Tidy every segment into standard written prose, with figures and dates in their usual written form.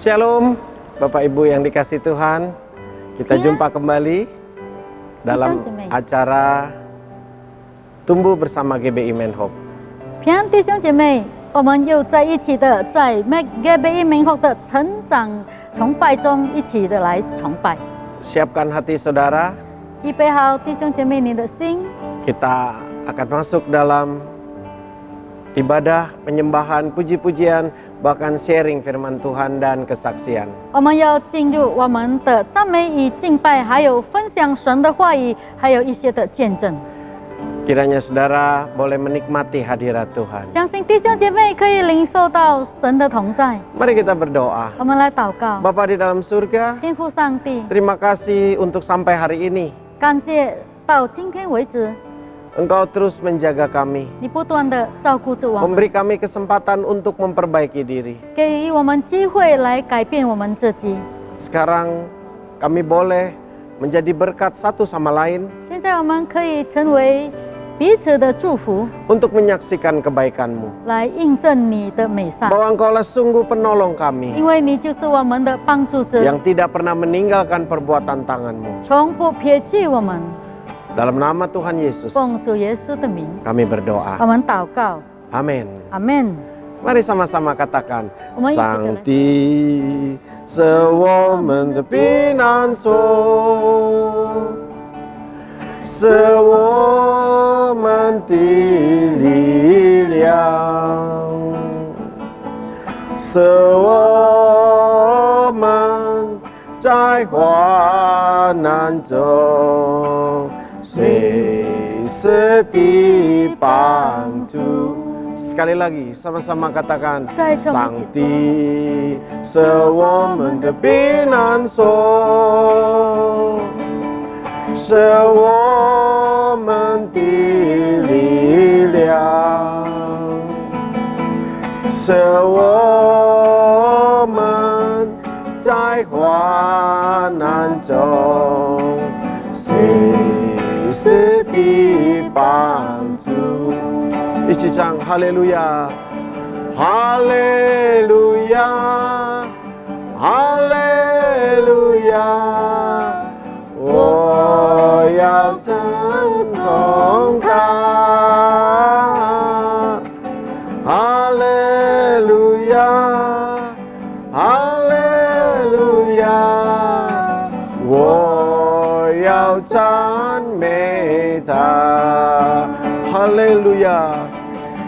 Shalom, Bapak Ibu yang dikasih Tuhan. Kita jumpa kembali dalam acara Tumbuh Bersama GBI Menhope. 平安弟兄姐妹，我们又在一起的在 GBI Menhope 的成长崇拜中一起的来崇拜。 Siapkan hati saudara. 预备好弟兄姐妹你的心。 Kita akan masuk dalam ibadah, penyembahan, puji-pujian, bahkan sharing firman Tuhan dan kesaksian. 我们要进入我们的赞美与敬拜，还有分享神的话语，还有一些的见证。 Kiranya saudara boleh menikmati hadirat Tuhan. 相信弟兄姐妹可以领受到神的同在。 Mari kita berdoa. 我们来祷告。 Bapa di dalam surga, 天父上帝， terima kasih untuk sampai hari ini. 感谢到今天为止， Engkau terus menjaga kami, 你不断的照顾着我们， memberi kami kesempatan untuk memperbaiki diri. 给予我们机会来改变我们自己。 Sekarang kami boleh menjadi berkat satu sama lain 现在我们可以成为彼此的祝福， untuk menyaksikan kebaikan-Mu. 来印证你的美善， Bahwa Engkaulah sungguh penolong 因 kami 为你就是我们的帮助者， yang tidak pernah meninggalkan perbuatan tangan-Mu. 从不撇弃我们。 Dalam nama Tuhan Yesus, 奉主耶稣的名， kami berdoa. 我们祷告， Amin. 阿门。 Mari sama-sama katakan, 我们一起的来。 上帝是我们的避难所，是我们的力量，是我们在患难中随时的帮助。 Sekali lagi, sama-sama katakan, 再跟我 上 们一起说， 帝是我们的避难所，是我们的力量，是我们在患难中随时的帮助。 一起唱哈利路亚，哈利路亚，哈利路亚，我要称颂他。哈利路亚，哈利路亚，我要赞美他。哈利路亚。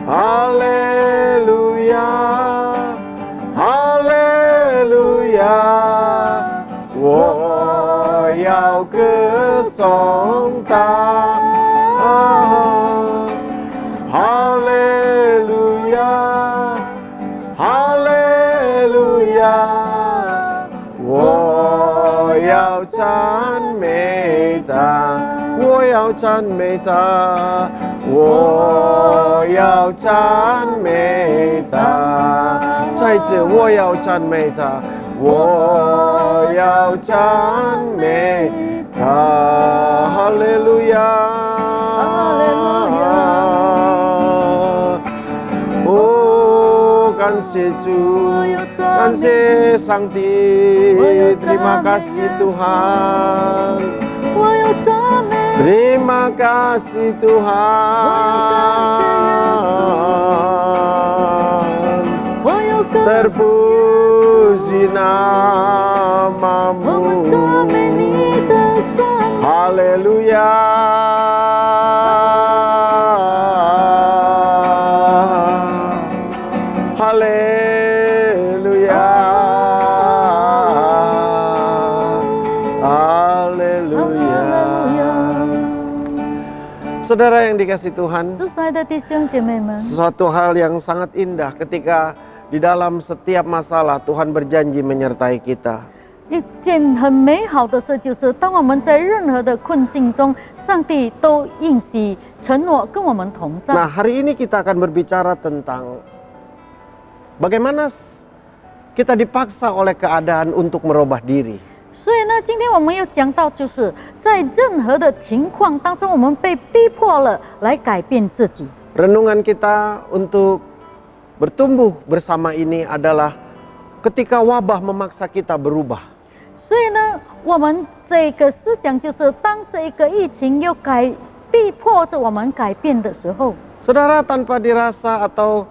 哈利路亚，哈利路亚，我要歌颂他。哈利路亚，哈利路亚，我要赞美他，我要赞美他。 我要赞美他，再一次，我要赞美他，我要赞美他，哈利路亚，哈利路亚。哦，感谢主，感谢上帝， terima kasih Tuhan。 我要赞美， Terima kasih Tuhan, 我要歌， terpuji 我们赞美 namamu, 你的善， Haleluya, Haleluya, Haleluya. Saudara yang dikasih Tuhan, 主爱的弟兄姐妹们， sesuatu hal yang sangat indah ketika di dalam setiap masalah Tuhan berjanji menyertai kita. 一件很美好的事就是，当我们在任何的困境中，上帝都应许承诺跟我们同在。 Nah, hari ini kita akan berbicara tentang bagaimana kita dipaksa oleh keadaan untuk merubah diri. 所以呢，今天我们要讲到，就是在任何的情况当中，我们被逼迫了来改变自己。 Renungan kita untuk bertumbuh bersama ini adalah ketika wabah memaksa kita berubah. 所以呢，我们这个思想就是，当这一个疫情又逼迫着我们改变的时候， Saudara, tanpa dirasa atau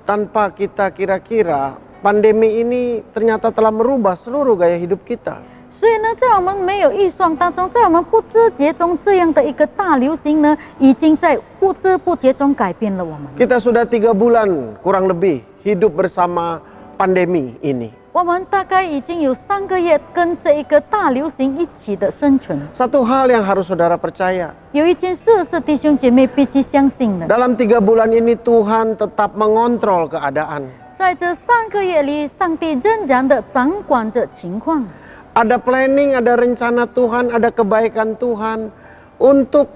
tanpa kita kira-kira, pandemi ini ternyata telah merubah seluruh gaya hidup kita. 所以呢，在我们没有预算当中，在我们不知觉中，这样的一个大流行呢，已经在不知不觉中改变了我们。 Kita sudah 3 bulan kurang lebih hidup bersama pandemi ini. 我们大概已经有3个月跟这一个大流行一起的生存。 Satu hal yang harus saudara percaya. 有一件事是弟兄姐妹必须相信的， Dalam 3 bulan ini Tuhan tetap mengontrol keadaan. 在这3个月里，上帝仍然的掌管着情况。 Ada planning, ada rencana Tuhan, ada kebaikan Tuhan. Untuk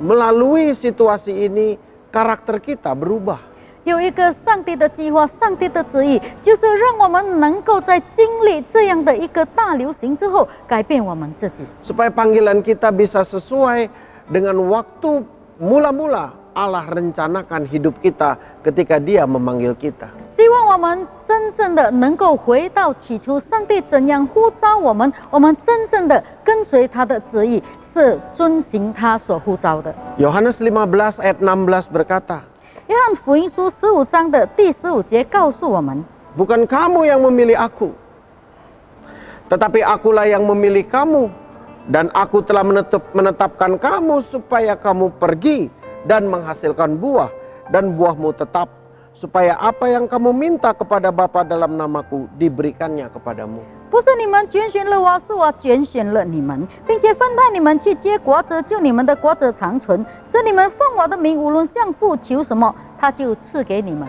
melalui situasi ini, karakter kita berubah. 有一个上帝的计划，上帝的旨意，就是让我们能够在经历这样的一个大流行之后，改变我们自己， Supaya panggilan kita bisa sesuai dengan waktu mula-mula Allah rencanakan hidup kita ketika Dia memanggil kita. 希望我们真正的能够回到起初，上帝怎样呼召我们，我们真正的跟随他的旨意，是遵行他所呼召的。 Yohanes 15 ayat 16 berkata, 约翰福音书15章的第15节告诉我们， Bukan kamu yang memilih aku, tetapi akulah yang memilih kamu, dan aku telah menetapkan kamu supaya kamu pergi dan menghasilkan buah, dan buahmu tetap, supaya apa yang kamu minta kepada Bapa dalam namaku diberikannya kepadamu. 不是你们拣选了我，是我拣选了你们，并且分派你们去结果子，就你们的果子长存，使你们奉我的名，无论向父求什么，他就赐给你们。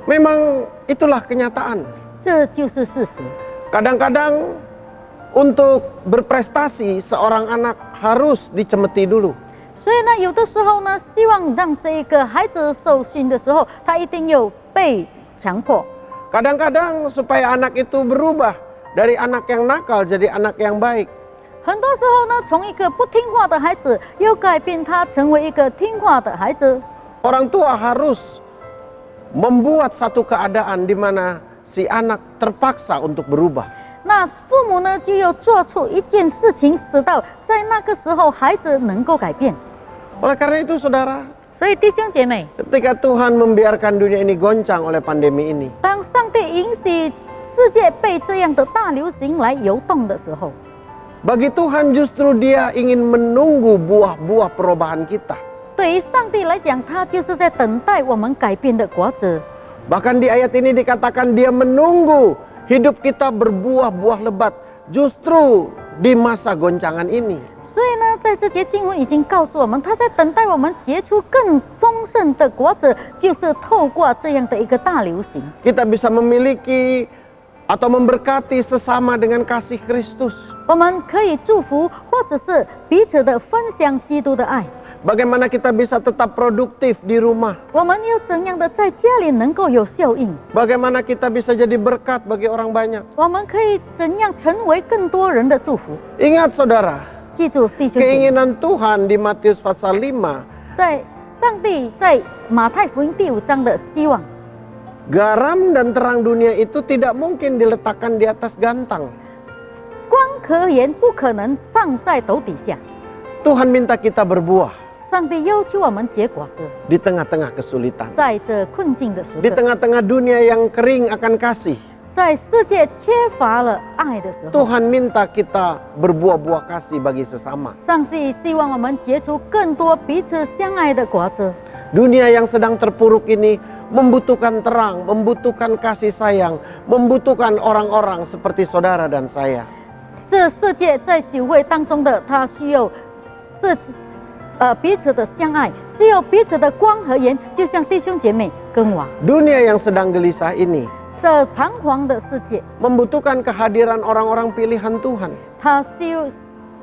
Memang itulah kenyataan. 这就是事实。 Kadang-kadang untuk berprestasi seorang anak harus dicemeti dulu. 所以呢，有的时候呢，希望让这一个孩子受训的时候，他一定有被强迫。 Kadang-kadang supaya anak itu berubah dari anak yang nakal jadi anak yang baik. 很多时候呢，从一个不听话的孩子，又改变他成为一个听话的孩子。 Orang tua harus membuat satu keadaan di mana si anak terpaksa untuk berubah. 那父母呢，就要做出一件事情，使到在那个时候孩子能够改变。 Oleh karena itu saudara, 所以弟兄姐妹， ketika Tuhan membiarkan dunia ini goncang oleh pandemi ini, 当上帝允许世界被这样的大流行来游动的时候， bagi Tuhan justru Dia ingin menunggu buah-buah perubahan kita. 对于上帝来讲，他就是在等待我们改变的果子。 Bahkan di ayat ini dikatakan Dia menunggu hidup kita berbuah-buah lebat justru di masa goncangan ini. 所以呢，在这节经文已经告诉我们，他在等待我们结出更丰盛的果子，就是透过这样的一个大流行， Kita bisa memiliki atau memberkati sesama dengan kasih Kristus. 我们可以祝福，或者是彼此的分享基督的爱。 Bagaimana kita bisa tetap produktif di rumah? 我们又怎样的在家里能够有效应？ Bagaimana kita bisa jadi berkat bagi orang banyak? 我们可以怎样成为更多人的祝福？ Ingat saudara, 记住，弟兄姐妹， keinginan Tuhan di Matius pasal 5, 在上帝在马太福音第5章的希望， garam dan terang dunia itu tidak mungkin diletakkan di atas gantang. 光和盐不可能放在斗底下。 Tuhan minta kita berbuah 上帝要求我们结果子， di tengah-tengah kesulitan. 在这困境的时 Di 刻， tengah-tengah dunia yang kering akan kasih, 在世界缺乏了爱的时候， Tuhan minta kita berbuah-buah kasih bagi sesama. 上帝希望我们结出更多彼此相爱的果子。 Dunia yang sedang terpuruk ini membutuhkan terang, membutuhkan kasih sayang, membutuhkan orang-orang seperti saudara dan saya. 这世界在朽坏当中的，它需要是彼此的相爱，需要彼此的光和盐，就像弟兄姐妹跟我。 Dunia yang sedang gelisah ini 这彷徨的世界， membutuhkan kehadiran orang-orang pilihan Tuhan 它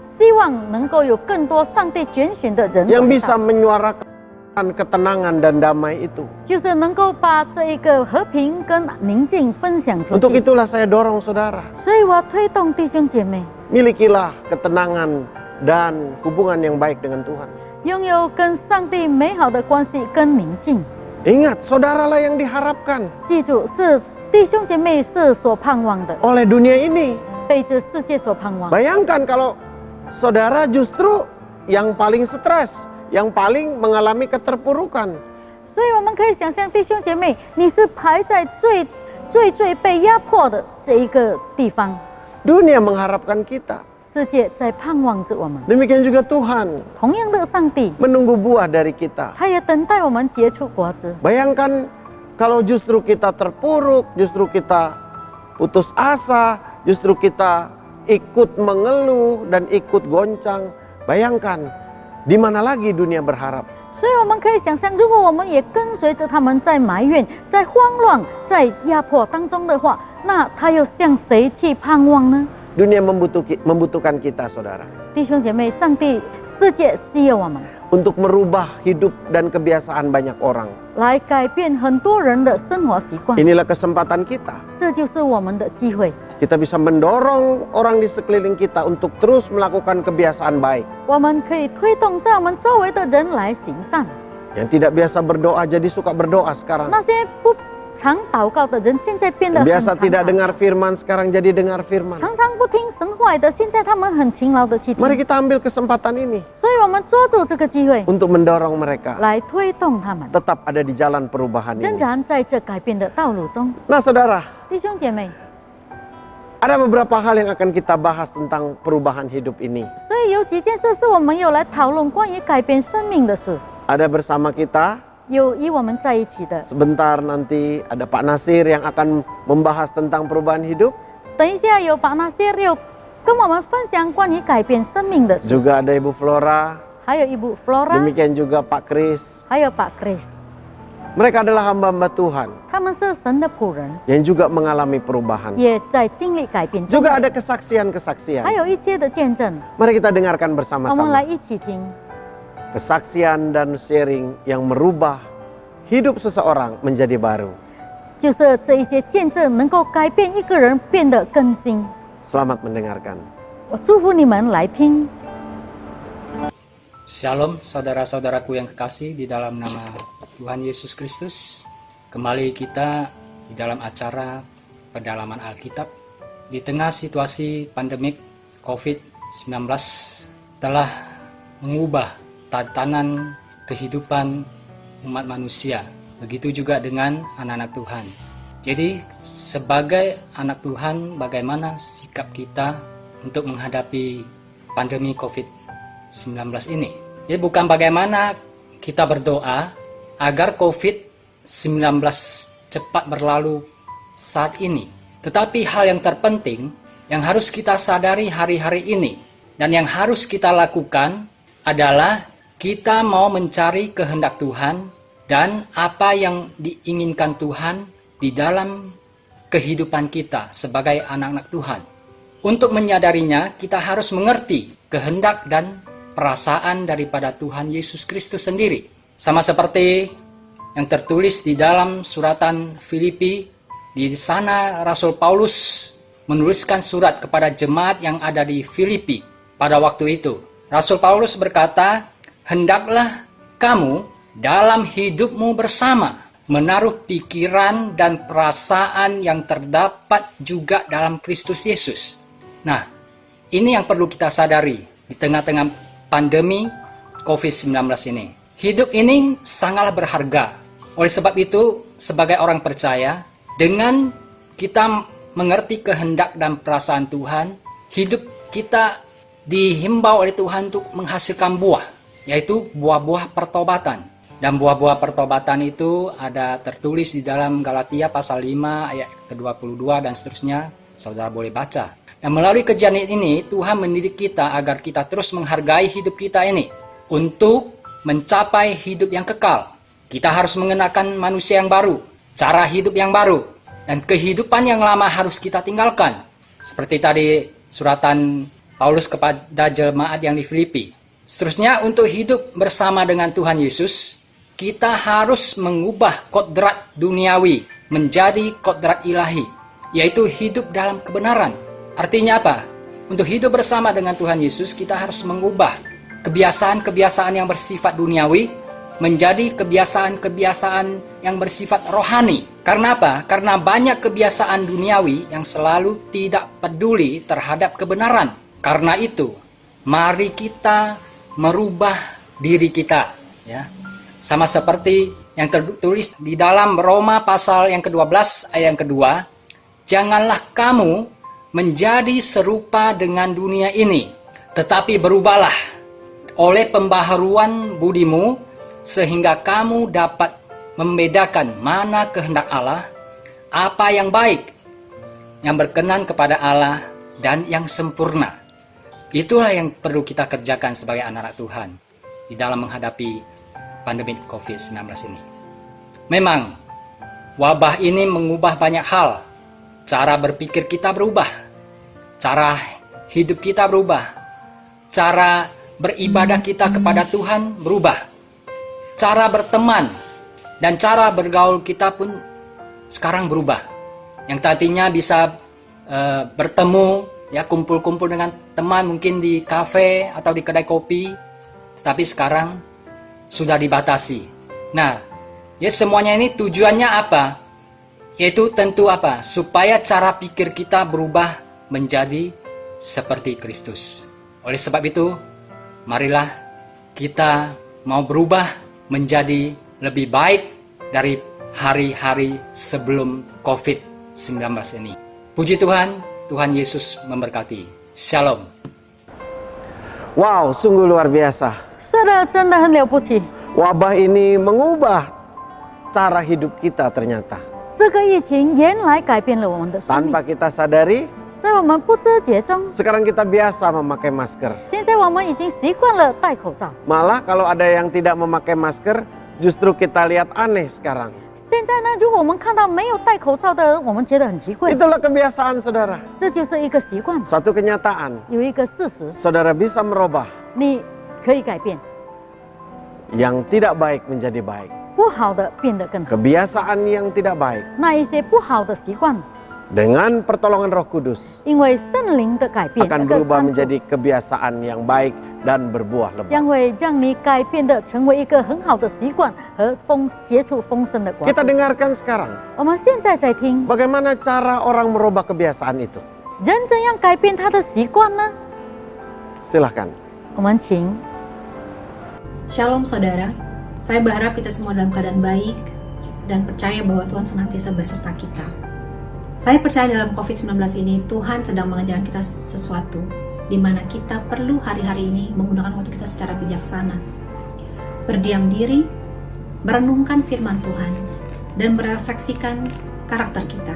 希望能够有更多上帝拣选的人 yang 来 bisa 到， menyuarakan ketenangan dan damai itu. 就是能够把这一个和平跟宁静分享出 Untuk 去。 itulah saya dorong saudara, 所以我推动弟兄姐妹 milikilah ketenangan dan hubungan yang baik dengan Tuhan. 拥有跟上帝美好的关系跟宁静。 Ingat, saudaralah yang diharapkan. 记住，是弟兄姐妹是所盼望的， oleh dunia ini. 被这世界所盼望。 Bayangkan kalau saudara justru yang paling stres, yang paling mengalami keterpurukan. 所以我们可以想象，弟兄姐妹，你是排在最被压迫的这一个地方， Dunia mengharapkan kita. 世界在盼望着我们。 Demikian juga Tuhan 同样的，上帝 menunggu buah dari kita. 他也等待我们结出果子。 Bayangkan kalau justru kita terpuruk, justru kita putus asa, justru kita ikut mengeluh dan ikut goncang. Bayangkan, di mana lagi dunia berharap? 所以我们可以想象，如果我们也跟随着他们在埋怨、在慌乱、在压迫当中的话，那他又向谁去盼望呢？ Dunia membutuhkan kita, saudara. 弟兄姐妹，上帝世界需要我们 Untuk merubah hidup dan kebiasaan banyak orang. 来改变很多人的生活习惯， Inilah kesempatan kita. 这就是我们的机会。 Kita bisa mendorong orang di sekeliling kita untuk terus melakukan kebiasaan baik. 我们可以推动在我们周围的人来行善。 Yang tidak biasa berdoa jadi suka berdoa sekarang. 那些不常祷告的人，现在变得很 Biasa 常 tidak 祷 dengar firman sekarang jadi dengar firman. 常常不听神话的，现在他们很勤劳的去听。 Mari kita ambil kesempatan ini 所以我们抓住这个机会 untuk mendorong mereka 来推动他们， tetap ada di jalan perubahan 仍 ini. 然在这改变的道路中。 Nah, saudara, 弟兄姐妹， ada beberapa hal yang akan kita bahas tentang perubahan hidup ini. 所以有几件事是我们有来讨论关于改变生命的事， Ada bersama kita. 有与我们在一起的。 Sebentar nanti ada Pak Nasir yang akan membahas tentang perubahan hidup. 等一下有把那些又跟我们分享关于改变生命的事， Juga ada Ibu Flora. 还有一部 Flora， Demikian juga Pak Kris. 还有把 Chris， Mereka adalah hamba-hamba Tuhan 他们是神的仆人， yang juga mengalami perubahan. 也在经历改变中。 Juga ada 还 kesaksian-kesaksian. 有一些的见证， Mari kita dengarkan 我们 bersama-sama. 来一起听。 Kesaksian dan sharing yang merubah hidup seseorang menjadi baru. 就是这一些见证能够改变一个人变得更新。 Selamat mendengarkan. 我祝福你们来听。 Shalom saudara-saudaraku yang kekasih di dalam nama Tuhan Yesus Kristus. Kembali kita di dalam acara pendalaman Alkitab. Di tengah situasi pandemik COVID-19 telah mengubah tatanan kehidupan umat manusia. Begitu juga dengan anak-anak Tuhan. Jadi sebagai anak Tuhan, bagaimana sikap kita untuk menghadapi pandemi COVID-19 ini? Jadi bukan bagaimana kita berdoa agar COVID-19 cepat berlalu saat ini. Tetapi hal yang terpenting yang harus kita sadari hari-hari ini dan yang harus kita lakukan adalah kita mau mencari kehendak Tuhan dan apa yang diinginkan Tuhan di dalam kehidupan kita sebagai anak-anak Tuhan. Untuk menyadarinya, kita harus mengerti kehendak dan perasaan daripada Tuhan Yesus Kristus sendiri. Sama seperti yang tertulis di dalam suratan Filipi, di sana Rasul Paulus menuliskan surat kepada jemaat yang ada di Filipi pada waktu itu. Rasul Paulus berkata, "Hendaklah kamu dalam hidupmu bersama menaruh pikiran dan perasaan yang terdapat juga dalam Kristus Yesus." Nah, ini yang perlu kita sadari di tengah-tengah pandemi COVID-19 ini. Hidup ini sangatlah berharga. Oleh sebab itu, sebagai orang percaya, dengan kita mengerti kehendak dan perasaan Tuhan, hidup kita dihimbau oleh Tuhan untuk menghasilkan buah, yaitu buah-buah pertobatan. Dan buah-buah pertobatan itu ada tertulis di dalam Galatia pasal 5 ayat ke-22 dan seterusnya. Saudara boleh baca. Dan melalui kejadian ini, Tuhan mendidik kita agar kita terus menghargai hidup kita ini untuk mencapai hidup yang kekal. Kita harus mengenakan manusia yang baru, cara hidup yang baru, dan kehidupan yang lama harus kita tinggalkan. Seperti tadi suratan Paulus kepada jemaat yang di Filipi. Seterusnya, untuk hidup bersama dengan Tuhan Yesus, kita harus mengubah kodrat duniawi menjadi kodrat ilahi, yaitu hidup dalam kebenaran. Artinya apa? Untuk hidup bersama dengan Tuhan Yesus, kita harus mengubah kebiasaan-kebiasaan yang bersifat duniawi menjadi kebiasaan-kebiasaan yang bersifat rohani. Karena apa? Karena banyak kebiasaan duniawi yang selalu tidak peduli terhadap kebenaran. Karena itu, mari kita merubah diri kita, ya. Sama seperti yang tertulis di dalam Roma pasal yang ke-12 ayat yang kedua, janganlah kamu menjadi serupa dengan dunia ini, tetapi berubahlah oleh pembaharuan budimu, sehingga kamu dapat membedakan mana kehendak Allah, apa yang baik, yang berkenan kepada Allah, dan yang sempurna. Itulah yang perlu kita kerjakan sebagai anak-anak Tuhan di dalam menghadapi pandemi COVID-19 ini. Memang, wabah ini mengubah banyak hal. Cara berpikir kita berubah, cara hidup kita berubah, cara beribadah kita kepada Tuhan berubah, cara berteman dan cara bergaul kita pun sekarang berubah. Yang tadinya bisa bertemu, ya, kumpul-kumpul dengan teman mungkin di kafe atau di kedai kopi, tapi sekarang sudah dibatasi. Nah, ya, semuanya ini tujuannya apa? Yaitu tentu apa? Supaya cara pikir kita berubah menjadi seperti Kristus. Oleh sebab itu, marilah kita mau berubah menjadi lebih baik dari hari-hari sebelum COVID-19 ini. Puji Tuhan, Tuhan Yesus memberkati. Shalom. Wow, sungguh luar biasa. 是的，真的很了不起。 Wabah ini mengubah cara hidup kita ternyata. 这个疫情原来改变了我们的生命， Tanpa kita sadari, 在我们不知觉中， sekarang kita biasa memakai masker. 现在我们已经习惯了戴口罩。 Malah kalau ada yang tidak memakai masker, justru kita lihat aneh sekarang. 现在呢，如果我们看到没有戴口罩的人，我们觉得很奇怪。 Itulah kebiasaan saudara. 这就是一个习惯， Satu kenyataan, 有一个事实， saudara bisa merubah 你可以改变， yang tidak baik menjadi baik. 不好的变得更好。 Kebiasaan yang tidak baik 那一些不好的习惯， dengan pertolongan Roh Kudus 因为圣灵的改变， akan 那个 berubah 帮助 menjadi kebiasaan yang baik dan berbuah 将 lebat. 会让你改变的成为一个很好的习惯和结出丰盛的果 Kita 子。 dengarkan sekarang 我们现在在听， bagaimana cara orang merubah kebiasaan itu. 人怎样改变他的习惯呢？ Silahkan. 我们请 Shalom saudara, saya berharap kita semua dalam keadaan baik dan percaya bahwa Tuhan senantiasa beserta kita. Saya percaya dalam COVID-19 ini Tuhan sedang mengajarkan kita sesuatu di mana kita perlu hari-hari ini menggunakan waktu kita secara bijaksana. Berdiam diri, merenungkan firman Tuhan, dan merefleksikan karakter kita.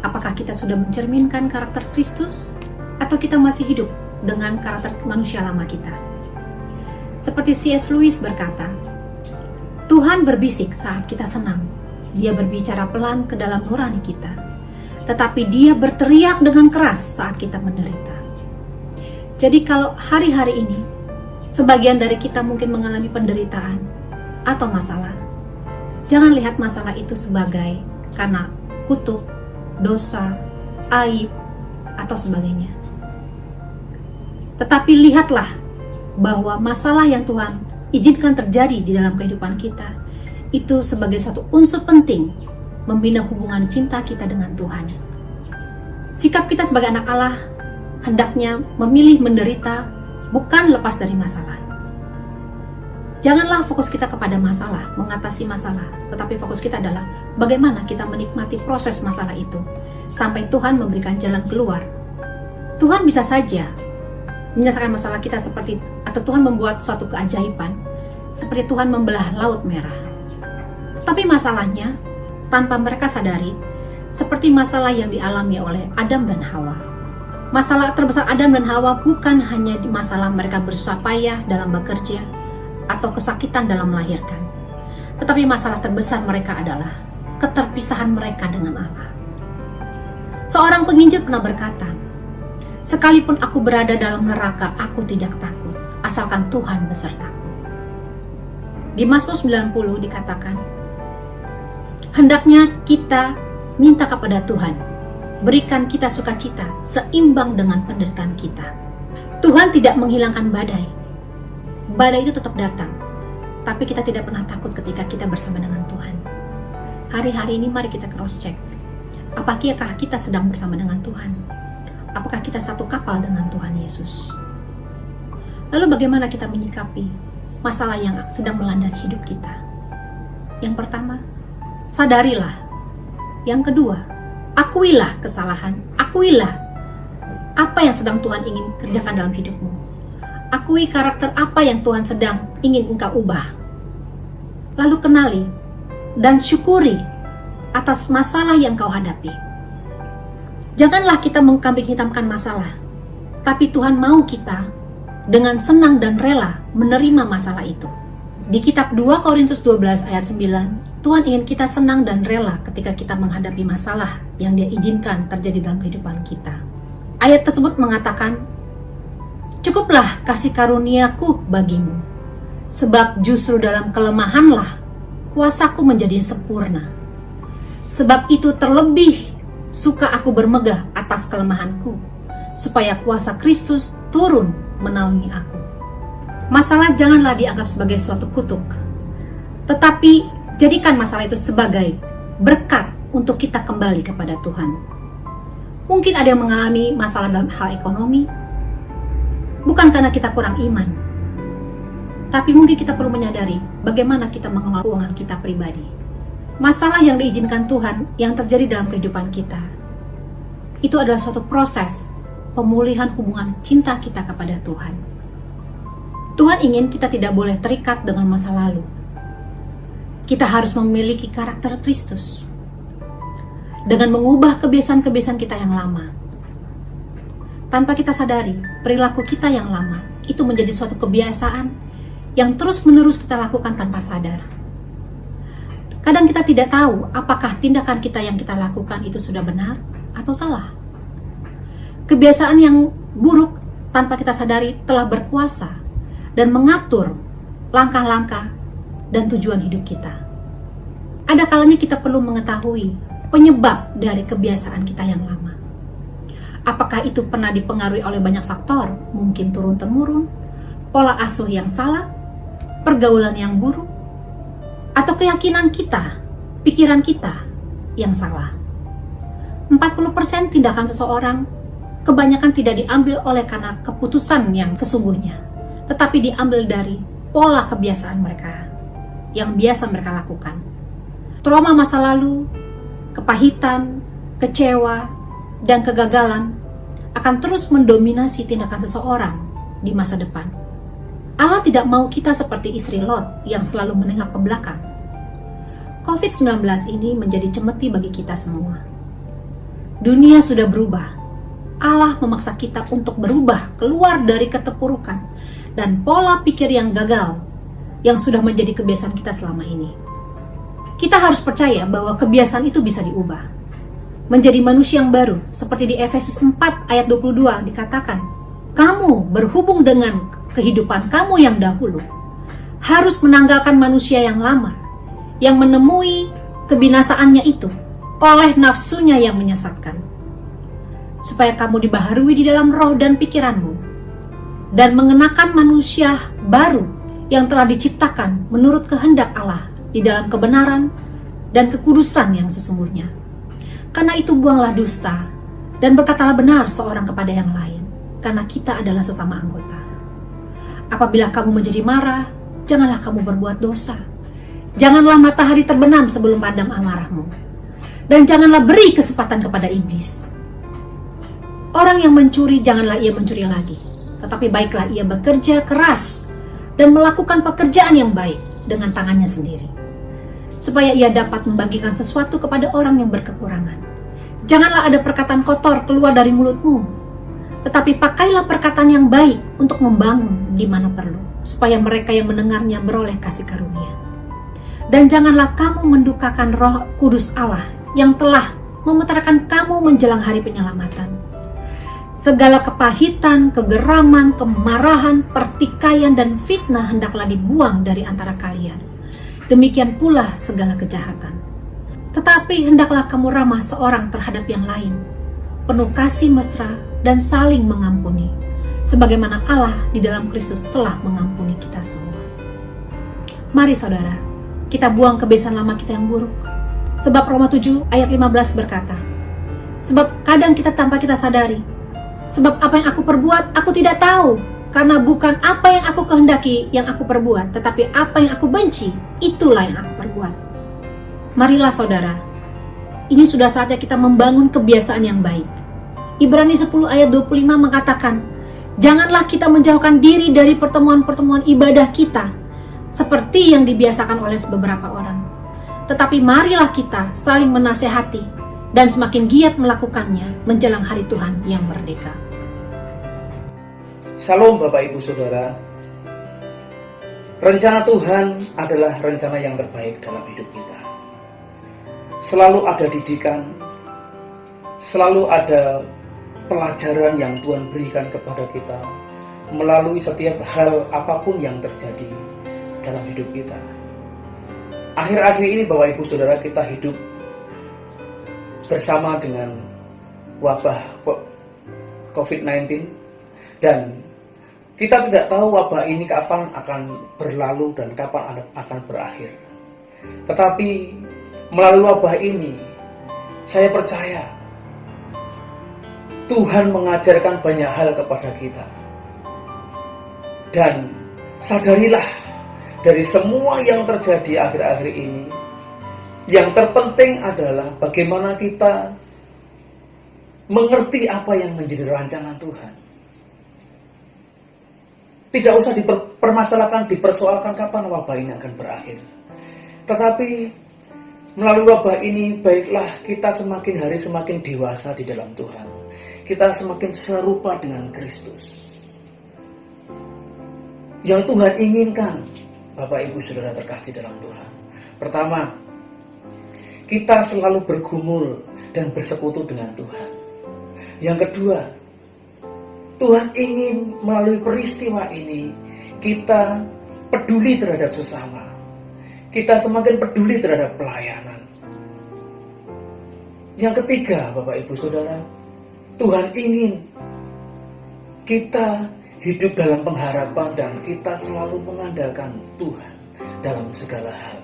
Apakah kita sudah mencerminkan karakter Kristus atau kita masih hidup dengan karakter manusia lama kita? Seperti C.S. Lewis berkata, Tuhan berbisik saat kita senang. Dia berbicara pelan ke dalam nurani kita. Tetapi dia berteriak dengan keras saat kita menderita. Jadi kalau hari-hari ini, sebagian dari kita mungkin mengalami penderitaan atau masalah, jangan lihat masalah itu sebagai karena kutuk, dosa, aib, atau sebagainya. Tetapi lihatlah bahwa masalah yang Tuhan izinkan terjadi di dalam kehidupan kita itu sebagai suatu unsur penting membina hubungan cinta kita dengan Tuhan. Sikap kita sebagai anak Allah hendaknya memilih menderita bukan lepas dari masalah. Janganlah fokus kita kepada masalah, mengatasi masalah, tetapi fokus kita adalah bagaimana kita menikmati proses masalah itu sampai Tuhan memberikan jalan keluar. Tuhan bisa saja menyelesaikan masalah kita seperti, atau Tuhan membuat suatu keajaiban seperti Tuhan membelah laut merah. Tapi masalahnya tanpa mereka sadari seperti masalah yang dialami oleh Adam dan Hawa. Masalah terbesar Adam dan Hawa bukan hanya masalah mereka bersusah payah dalam bekerja atau kesakitan dalam melahirkan, tetapi masalah terbesar mereka adalah keterpisahan mereka dengan Allah. Seorang penginjil pernah berkata, sekalipun aku berada dalam neraka, aku tidak takut, asalkan Tuhan besertaku. Di Mazmur 90 dikatakan, hendaknya kita minta kepada Tuhan, berikan kita sukacita seimbang dengan penderitaan kita. Tuhan tidak menghilangkan badai. Badai itu tetap datang, tapi kita tidak pernah takut ketika kita bersama dengan Tuhan. Hari-hari ini mari kita cross check. Apakah kita sedang bersama dengan Tuhan? Apakah kita satu kapal dengan Tuhan Yesus? Lalu bagaimana kita menyikapi masalah yang sedang melanda hidup kita? Yang pertama, sadarilah. Yang kedua, akuilah kesalahan. Akuilah apa yang sedang Tuhan ingin kerjakan dalam hidupmu. Akui karakter apa yang Tuhan sedang ingin engkau ubah. Lalu kenali dan syukuri atas masalah yang kau hadapi. Janganlah kita mengkambing hitamkan masalah, tapi Tuhan mau kita dengan senang dan rela menerima masalah itu. Di kitab 2 Korintus 12 ayat 9, Tuhan ingin kita senang dan rela ketika kita menghadapi masalah yang Dia izinkan terjadi dalam kehidupan kita. Ayat tersebut mengatakan, "Cukuplah kasih karuniaku bagimu, sebab justru dalam kelemahanlah kuasaku menjadi sempurna. Sebab itu terlebih suka aku bermegah atas kelemahanku, supaya kuasa Kristus turun menaungi aku." Masalah janganlah dianggap sebagai suatu kutuk, tetapi jadikan masalah itu sebagai berkat untuk kita kembali kepada Tuhan. Mungkin ada yang mengalami masalah dalam hal ekonomi, bukan karena kita kurang iman, tapi mungkin kita perlu menyadari bagaimana kita mengelola keuangan kita pribadi. Masalah yang diizinkan Tuhan yang terjadi dalam kehidupan kita, itu adalah suatu proses pemulihan hubungan cinta kita kepada Tuhan. Tuhan ingin kita tidak boleh terikat dengan masa lalu. Kita harus memiliki karakter Kristus dengan mengubah kebiasaan-kebiasaan kita yang lama. Tanpa kita sadari, perilaku kita yang lama itu menjadi suatu kebiasaan yang terus-menerus kita lakukan tanpa sadar. Kadang kita tidak tahu apakah tindakan kita yang kita lakukan itu sudah benar atau salah. Kebiasaan yang buruk tanpa kita sadari telah berkuasa dan mengatur langkah-langkah dan tujuan hidup kita. Ada kalanya kita perlu mengetahui penyebab dari kebiasaan kita yang lama. Apakah itu pernah dipengaruhi oleh banyak faktor? Mungkin turun-temurun, pola asuh yang salah, pergaulan yang buruk, atau keyakinan kita, pikiran kita yang salah. 40% tindakan seseorang kebanyakan tidak diambil oleh karena keputusan yang sesungguhnya, tetapi diambil dari pola kebiasaan mereka yang biasa mereka lakukan. Trauma masa lalu, kepahitan, kecewa, dan kegagalan akan terus mendominasi tindakan seseorang di masa depan. Allah tidak mau kita seperti istri Lot yang selalu menengok ke belakang. COVID-19 ini menjadi cemeti bagi kita semua. Dunia sudah berubah. Allah memaksa kita untuk berubah keluar dari keterpurukan dan pola pikir yang gagal yang sudah menjadi kebiasaan kita selama ini. Kita harus percaya bahwa kebiasaan itu bisa diubah menjadi manusia yang baru. Seperti di Efesus 4 ayat 22 dikatakan, "Kamu berhubung dengan kehidupan kamu yang dahulu harus menanggalkan manusia yang lama yang menemui kebinasaannya itu oleh nafsunya yang menyesatkan, supaya kamu dibaharui di dalam roh dan pikiranmu dan mengenakan manusia baru yang telah diciptakan menurut kehendak Allah di dalam kebenaran dan kekudusan yang sesungguhnya. Karena itu buanglah dusta dan berkatalah benar seorang kepada yang lain, karena kita adalah sesama anggota. Apabila kamu menjadi marah, janganlah kamu berbuat dosa. Janganlah matahari terbenam sebelum padam amarahmu, dan janganlah beri kesempatan kepada iblis. Orang yang mencuri, janganlah ia mencuri lagi, tetapi baiklah ia bekerja keras dan melakukan pekerjaan yang baik dengan tangannya sendiri, supaya ia dapat membagikan sesuatu kepada orang yang berkekurangan. Janganlah ada perkataan kotor keluar dari mulutmu, tetapi pakailah perkataan yang baik untuk membangun di mana perlu, supaya mereka yang mendengarnya beroleh kasih karunia. Dan janganlah kamu mendukakan Roh Kudus Allah yang telah memeterkan kamu menjelang hari penyelamatan. Segala kepahitan, kegeraman, kemarahan, pertikaian, dan fitnah hendaklah dibuang dari antara kalian. Demikian pula segala kejahatan. Tetapi hendaklah kamu ramah seorang terhadap yang lain, penuh kasih mesra dan saling mengampuni, sebagaimana Allah di dalam Kristus telah mengampuni kita semua. Mari saudara, kita buang kebiasaan lama kita yang buruk. Sebab Roma 7 ayat 15 berkata, sebab kadang kita tanpa kita sadari, sebab apa yang aku perbuat aku tidak tahu, karena bukan apa yang aku kehendaki yang aku perbuat, tetapi apa yang aku benci, itulah yang aku perbuat. Marilah saudara, ini sudah saatnya kita membangun kebiasaan yang baik. Ibrani 10 ayat 25 mengatakan, janganlah kita menjauhkan diri dari pertemuan-pertemuan ibadah kita, seperti yang dibiasakan oleh beberapa orang. Tetapi marilah kita saling menasehati dan semakin giat melakukannya menjelang hari Tuhan yang merdeka. Salam Bapak Ibu Saudara. Rencana Tuhan adalah rencana yang terbaik dalam hidup kita. Selalu ada didikan, selalu ada pelajaran yang Tuhan berikan kepada kita melalui setiap hal apapun yang terjadi dalam hidup kita. Akhir-akhir ini Bapak Ibu Saudara, kita hidup bersama dengan wabah COVID-19 dan kita tidak tahu wabah ini kapan akan berlalu dan kapan akan berakhir. Tetapi melalui wabah ini, saya percaya Tuhan mengajarkan banyak hal kepada kita. Dan sadarilah, dari semua yang terjadi akhir-akhir ini, yang terpenting adalah bagaimana kita mengerti apa yang menjadi rancangan Tuhan. Tidak usah dipermasalahkan, dipersoalkan kapan wabah ini akan berakhir. Tetapi melalui wabah ini, baiklah kita semakin hari semakin dewasa di dalam Tuhan. Kita semakin serupa dengan Kristus. Yang Tuhan inginkan, Bapak Ibu Saudara terkasih dalam Tuhan. Pertama, kita selalu bergumul dan bersekutu dengan Tuhan. Yang kedua, Tuhan ingin melalui peristiwa ini kita peduli terhadap sesama. Kita semakin peduli terhadap pelayanan. Yang ketiga, Bapak Ibu Saudara, Tuhan ingin kita hidup dalam pengharapan dan kita selalu mengandalkan Tuhan dalam segala hal.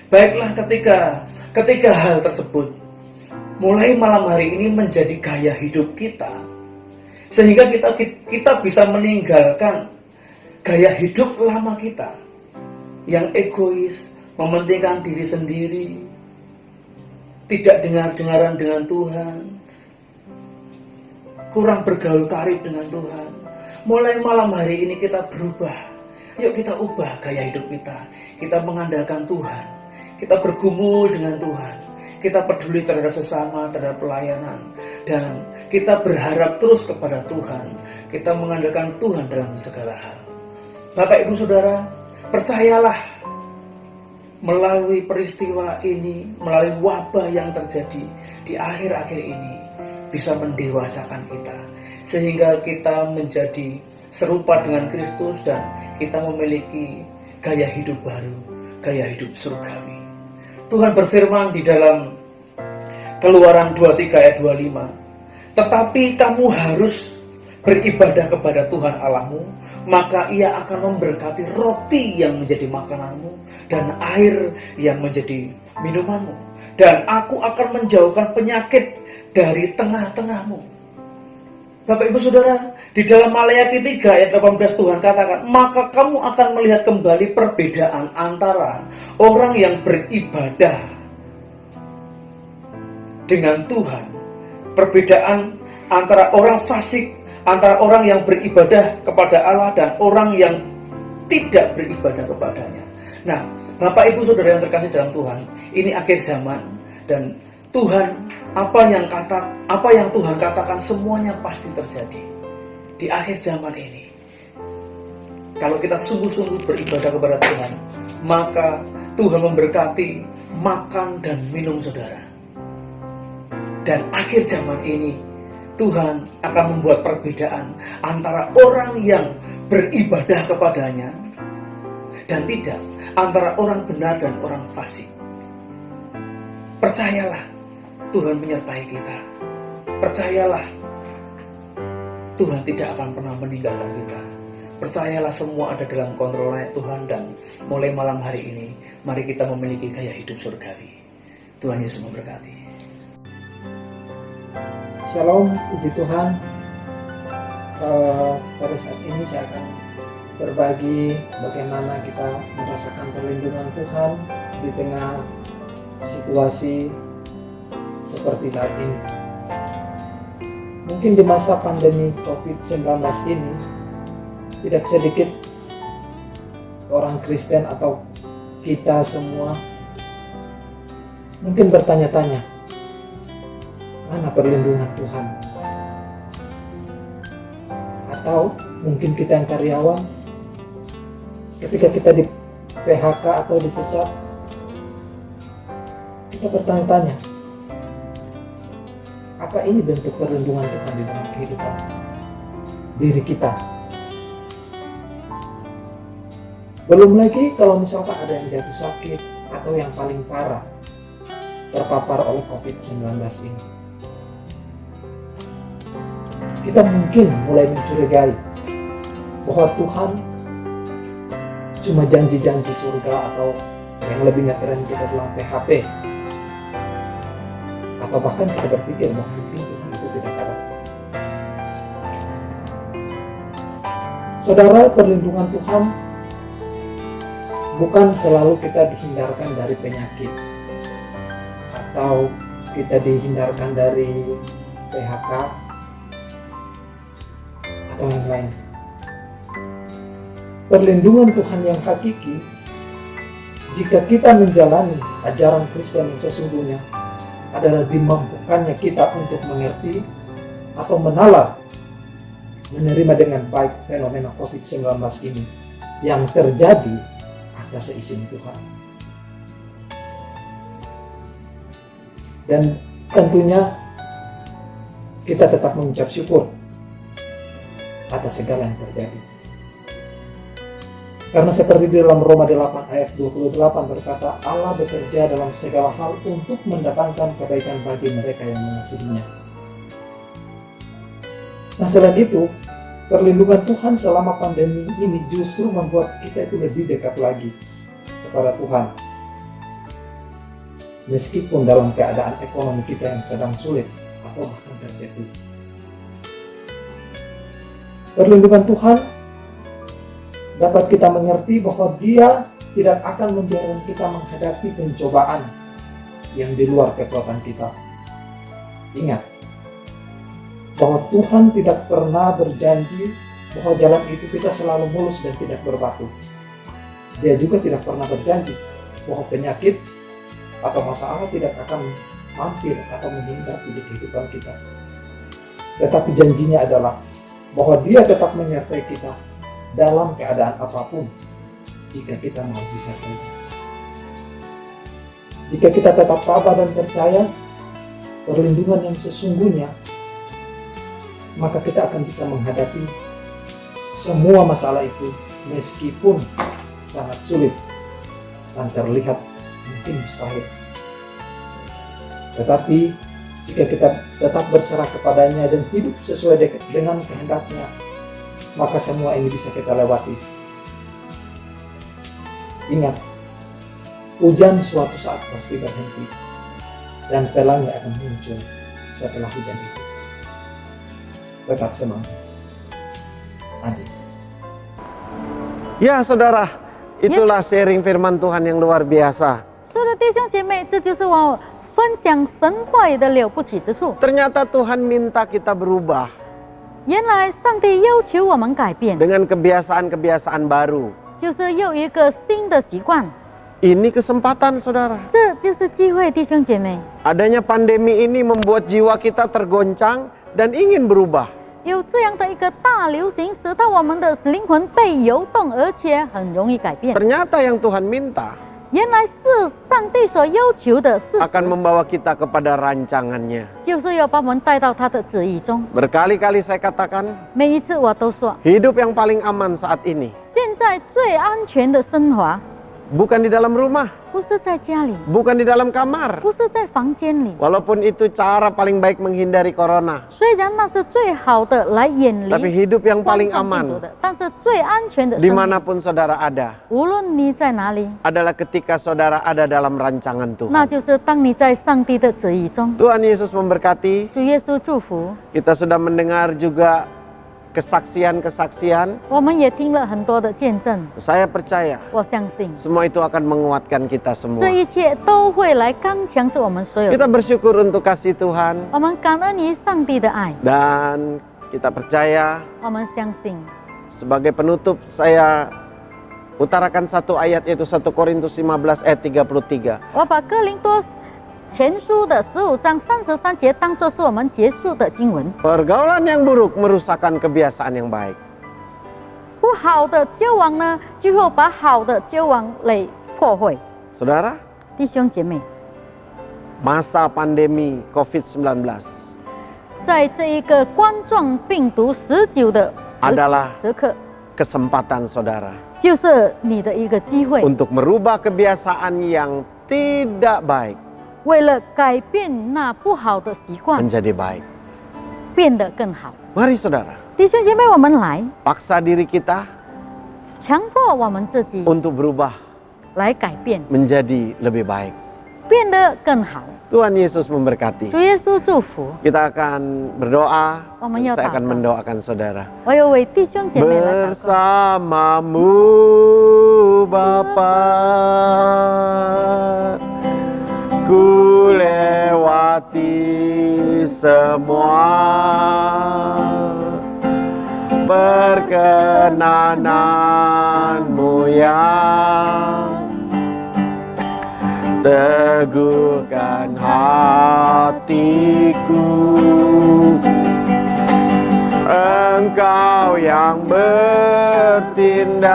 Baiklah, ketika hal tersebut mulai malam hari ini menjadi gaya hidup kita, sehingga kita bisa meninggalkan gaya hidup lama kita yang egois, mementingkan diri sendiri, tidak dengar-dengaran dengan Tuhan, kurang bergaul karib dengan Tuhan. Mulai malam hari ini kita berubah. Yuk kita ubah gaya hidup kita. Kita mengandalkan Tuhan. Kita bergumul dengan Tuhan. Kita peduli terhadap sesama, terhadap pelayanan. Dan kita berharap terus kepada Tuhan. Kita mengandalkan Tuhan dalam segala hal. Bapak Ibu Saudara, percayalah, melalui peristiwa ini, melalui wabah yang terjadi di akhir-akhir ini, bisa mendewasakan kita. Sehingga kita menjadi serupa dengan Kristus dan kita memiliki gaya hidup baru, gaya hidup surgawi. Tuhan berfirman di dalam Keluaran 23 ayat 25, tetapi kamu harus beribadah kepada Tuhan Allahmu, maka Ia akan memberkati roti yang menjadi makananmu dan air yang menjadi minumanmu. Dan aku akan menjauhkan penyakit dari tengah-tengahmu. Bapak Ibu Saudara, di dalam Maleakhi 3 ayat 18 Tuhan katakan, maka kamu akan melihat kembali perbedaan antara orang yang beribadah dengan Tuhan, perbedaan antara orang fasik, antara orang yang beribadah kepada Allah dan orang yang tidak beribadah kepadanya. Nah, Bapak Ibu Saudara yang terkasih dalam Tuhan, ini akhir zaman dan Tuhan, apa yang Tuhan katakan semuanya pasti terjadi di akhir zaman ini. Kalau kita sungguh-sungguh beribadah kepada Tuhan, maka Tuhan memberkati makan dan minum saudara. Dan akhir zaman ini Tuhan akan membuat perbedaan antara orang yang beribadah kepadanya dan tidak, antara orang benar dan orang fasik. Percayalah, Tuhan menyertai kita. Percayalah, Tuhan tidak akan pernah meninggalkan kita. Percayalah semua ada dalam kontrolnya Tuhan, dan mulai malam hari ini mari kita memiliki gaya hidup surgawi. Tuhan Yesus memberkati. Shalom, puji Tuhan. Pada saat ini saya akan berbagi bagaimana kita merasakan perlindungan Tuhan di tengah situasi seperti saat ini. Mungkin di masa pandemi COVID-19 ini, tidak sedikit orang Kristen atau kita semua mungkin bertanya-tanya, mana perlindungan Tuhan? Atau mungkin kita yang karyawan, ketika kita di PHK atau dipecat, kita bertanya-tanya, apa ini bentuk perlindungan Tuhan di dalam kehidupan diri kita? Belum lagi kalau misalkan ada yang jatuh sakit atau yang paling parah terpapar oleh COVID-19 ini. Kita mungkin mulai mencurigai bahwa Tuhan cuma janji-janji surga, atau yang lebih keren kita bilang PHP. Atau bahkan kita berpikir bahwa mungkin Tuhan itu tidak ada. Saudara, perlindungan Tuhan bukan selalu kita dihindarkan dari penyakit atau kita dihindarkan dari PHK atau yang lain. Perlindungan Tuhan yang hakiki, jika kita menjalani ajaran Kristen yang sesungguhnya, adalah dimampukannya kita untuk mengerti atau menalar, menerima dengan baik fenomena COVID-19 ini yang terjadi atas seizin Tuhan. Dan tentunya kita tetap mengucap syukur atas segala yang terjadi. Karena seperti di dalam Roma 8 ayat 28 berkata, Allah bekerja dalam segala hal untuk mendatangkan kebaikan bagi mereka yang mengasihinya. Nah, selain itu, perlindungan Tuhan selama pandemi ini justru membuat kita itu lebih dekat lagi kepada Tuhan. Meskipun dalam keadaan ekonomi kita yang sedang sulit atau bahkan terjepit. Perlindungan Tuhan dapat kita mengerti bahwa Dia tidak akan membiarkan kita menghadapi pencobaan yang di luar kekuatan kita. Ingat bahwa Tuhan tidak pernah berjanji bahwa jalan itu kita selalu mulus dan tidak berbatu. Dia juga tidak pernah berjanji bahwa penyakit atau masalah tidak akan mampir atau menghinggapi di kehidupan kita. Tetapi janjinya adalah bahwa Dia tetap menyertai kita dalam keadaan apapun jika kita mau disertai. Jika kita tetap tabah dan percaya perlindungan yang sesungguhnya, maka kita akan bisa menghadapi semua masalah itu meskipun sangat sulit dan terlihat mungkin mustahil. Tetapi jika kita tetap berserah kepadanya dan hidup sesuai dengan kehendaknya, maka semua ini bisa kita lewati. Ingat, hujan suatu saat pasti berhenti dan pelangi akan muncul setelah hujan itu. Tetap semangat. Amin. Ya saudara, itulah sharing firman Tuhan yang luar biasa. 是的，弟兄姐妹，这就是我分享神话语的了不起之处。 Ternyata Tuhan minta kita berubah 原来上帝要求我们改变， dengan kebiasaan-kebiasaan baru. 就是有一个新的习惯。 Ini kesempatan saudara. 这就是机会，弟兄姐妹。 Adanya pandemi ini membuat jiwa kita tergoncang dan ingin berubah. 有这样的一个大流行，使到我们的灵魂被游动，而且很容易改变。 Ternyata yang Tuhan minta 原来是上帝所要求的事 akan 实， membawa kita kepada rancangannya. 就是要把我们带到他的旨意中。 Berkali-kali saya katakan, 每一次我都说， hidup yang paling aman saat ini 现在最安全的生活 bukan di dalam rumah, 不是在家里， bukan di dalam kamar. 不是在房间里。 Walaupun itu cara paling baik menghindari corona, 虽然那是最好的来远 tapi 离 hidup yang 冠 paling 状病毒 aman 的，但是最安全的生命， dimanapun saudara ada 无论你在哪里， adalah ketika saudara ada dalam rancangan 那 Tuhan. 就是当你在上帝的旨意中。 Tuhan Yesus memberkati. 主耶稣祝福， Kita sudah mendengar juga kesaksian-kesaksian. 我们也听了很多的见证， Saya percaya 我相信 semua itu akan menguatkan kita 这 semua. 一切都会来刚强着我们所有 Kita 的。 bersyukur untuk kasih Tuhan 我们感恩于上帝的爱， dan kita percaya. 我们相信。 Sebagai penutup saya utarakan satu ayat yaitu 1 Korintus 15 ayat 33. 我把哥林多前书的15章33节当作是我们结束的经文。 Pergaulan yang buruk merusakkan kebiasaan yang baik. 不好的交往呢，就会把好的交往来破坏。 Saudara, 弟兄姐妹， masa pandemi COVID-19在这一个冠状病毒19的 adalah 时刻， kesempatan saudara 就是你的一个机会， untuk merubah kebiasaan yang tidak baik 为了改变那不好的习惯， menjadi baik. 变得更好。 Mari saudara, 弟兄姐妹，我们来 paksa diri kita 强迫我们自己 untuk berubah 来改变， menjadi lebih baik. 变得更好。 Tuhan Yesus memberkati. 主耶稣祝福， Kita akan berdoa. Omongnya Saya akan apa? mendoakan saudara. 我有为弟兄姐妹来祷告。 Bersamamu Bapa, ku lewati semua perkenananmu yang teguhkan hatiku. Engkau yang bertindak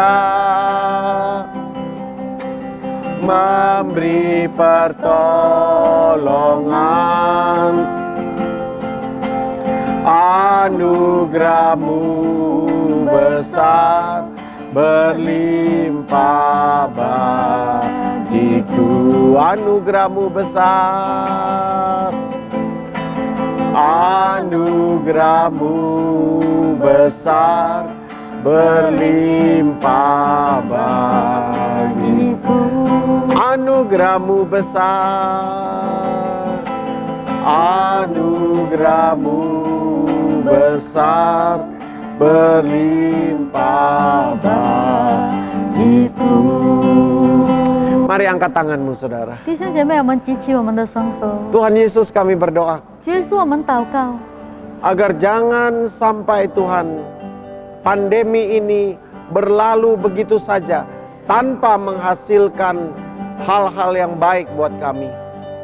memberi pertolongan, anugerahmu besar berlimpah bagiku. Anugerahmu besar, anugerahmu besar berlimpah bagiku. Anugerahmu besar, anugerahmu besar berlimpah bagiku. Mari angkat tanganmu saudara. 弟兄姐妹，我们举起我们的双手。 Tuhan Yesus kami berdoa 主耶稣，我们祷告， agar jangan sampai Tuhan pandemi ini berlalu begitu saja tanpa menghasilkan hal-hal yang baik buat kami.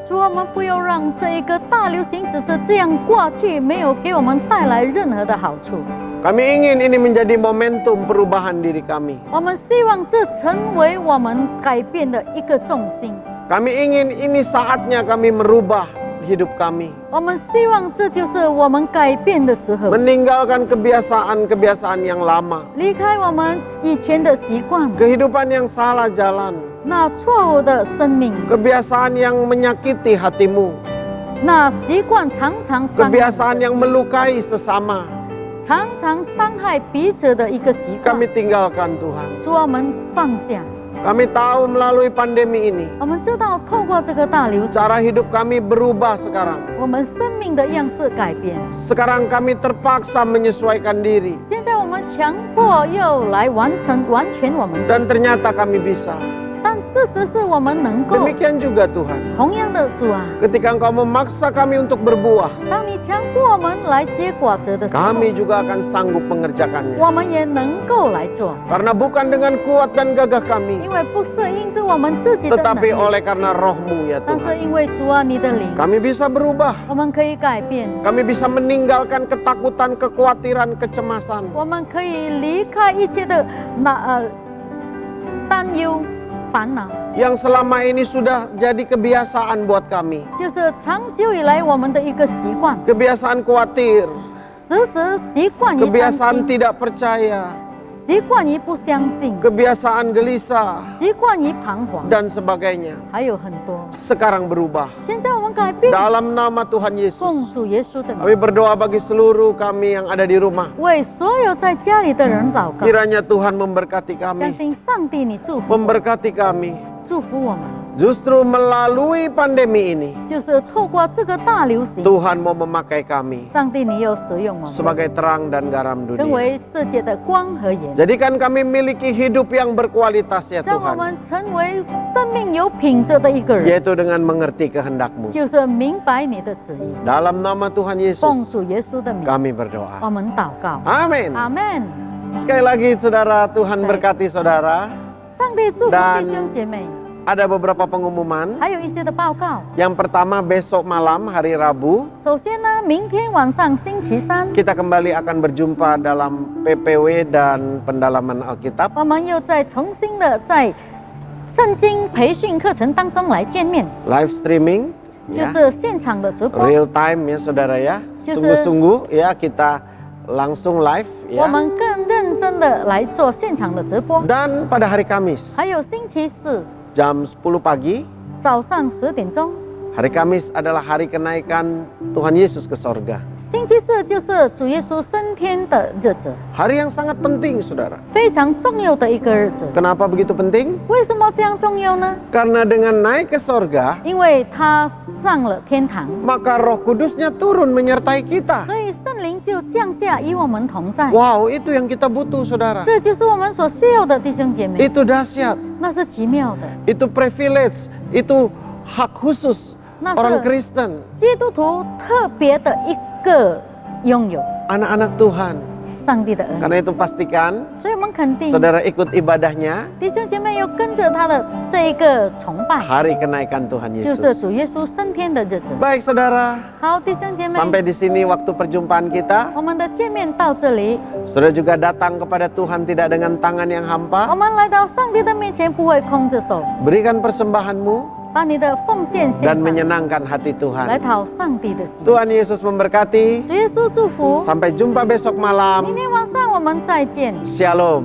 主，我们不要让这一个大流行只是这样过去，没有给我们带来任何的好处。 Kami ingin ini menjadi momentum perubahan diri kami. 我们希望这成为我们改变的一个重心。 Kami ingin ini saatnya kami merubah hidup kami. 我们希望这就是我们改变的时候， Meninggalkan kebiasaan-kebiasaan yang lama. 离开我们以前的习惯， Kehidupan yang salah jalan. 那错误的生命， Kebiasaan yang menyakiti hatimu. 那习惯常常伤害， Kebiasaan yang melukai sesama. 常常伤害彼此的一个习惯。 Kami tinggalkan Tuhan. 主，我们放下。 Kami tahu melalui pandemi ini 我们知道，透过这个大流行， cara hidup kami berubah sekarang. 我们生命的样式改变。 Sekarang kami terpaksa menyesuaikan diri 现在我们强迫要来完全我们， dan ternyata kami bisa. 但事实是我们能够。 Demikian juga Tuhan. 同样的，主啊， Ketika Engkau memaksa kami untuk berbuah, 当你强迫我们来结果子的时候， kami juga akan sanggup mengerjakannya. 我们也能够来做， Karena bukan dengan kuat dan gagah kami, 因为不是因着我们自己的能 tetapi 力， oleh karena roh-Mu ya 但是 Tuhan. 因为主啊，你的灵， Kami bisa berubah. 我们可以改变， Kami bisa meninggalkan ketakutan, kekhawatiran, kecemasan. 我们可以离开一切的担忧、烦恼， Yang selama ini sudah jadi kebiasaan buat kami. 就是长久以来我们的一个习惯， Kebiasaan khawatir, 时时习惯于担 kebiasaan 心， tidak percaya, 习惯于不相信， kebiasaan gelisah, 习惯于彷徨， dan sebagainya. 还有很多。 Sekarang berubah. 现在我们改变， Dalam nama Tuhan 奉 Yesus. 主耶稣的 Kami 名， berdoa bagi seluruh kami yang ada di rumah. 为所有在家里的人祷告。 Kiranya Tuhan memberkati 相 kami. 信上帝，你祝福我们， Memberkati kami. 祝福我们， Justru melalui pandemi ini, 就是透过这个大流行， Tuhan mau memakai kami 上帝你又使用我们， sebagai terang dan garam 成 dunia. 为世界的光和盐， Jadikan kami miliki hidup yang berkualitas ya 让我 Tuhan. 们成为生命有品质的一个人， Yaitu dengan mengerti kehendak-Mu. 就是明白你的旨意。 Dalam nama Tuhan 奉 Yesus, 主耶稣的名， kami berdoa. 我们祷告。 Amin. 阿门。 Sekali lagi saudara, Tuhan berkati saudara. 上帝祝福 Dan 弟兄姐妹。 Ada beberapa pengumuman. 还有一些的报告。 Yang pertama besok malam hari Rabu, 首先呢，明天晚上星期三， kita kembali akan berjumpa dalam PPW dan pendalaman Alkitab. 我们又重新的在圣经培训课程当中来见面， Live streaming, 就 ya. 是现场的直播。 Real time ya saudara ya. Just- Sungguh-sungguh ya kita langsung live 我 ya. 们更认真的来做现场的直播。 Dan pada hari Kamis 还有星期四 jam 10 pagi, 早上10点钟， hari Kamis adalah hari kenaikan Tuhan Yesus ke sorga. 星期四就是主耶稣升天的日子， Hari yang sangat penting saudara. 非常重要的一个日子。 Kenapa begitu penting? 为什么这样重要呢？ Karena dengan naik ke sorga, 因为他上了天堂， maka Roh Kudusnya turun menyertai kita. 所以圣灵就降下与我们同在。 Wow, itu yang kita butuh saudara. 这就是我们所需要的弟兄姐妹， Itu dahsyat, 那是奇妙的， itu privilege, itu hak khusus 那 orang 是 Kristen, 基督徒特别的一个拥有 anak-anak Tuhan. 上帝的恩典。 Karena itu pastikan 所以我们肯定 saudara ikut ibadahnya 弟兄姐妹要跟着他的这一个崇拜， hari kenaikan Tuhan 就是 Yesus. 主耶稣升天的日子。 Baik saudara, 好，弟兄姐妹， sampai di sini waktu perjumpaan kita. 我们的见面到这里， Saudara juga datang kepada Tuhan tidak dengan tangan yang 我 hampa. 们来到上帝的面前不会空着手， Berikan persembahanmu 把你的奉献献 dan 上， menyenangkan hati 来 Tuhan. 讨上帝的喜悦。 Tuhan Yesus memberkati. 主耶稣祝福， Sampai jumpa besok 明 malam. 天晚上我们再见， Shalom.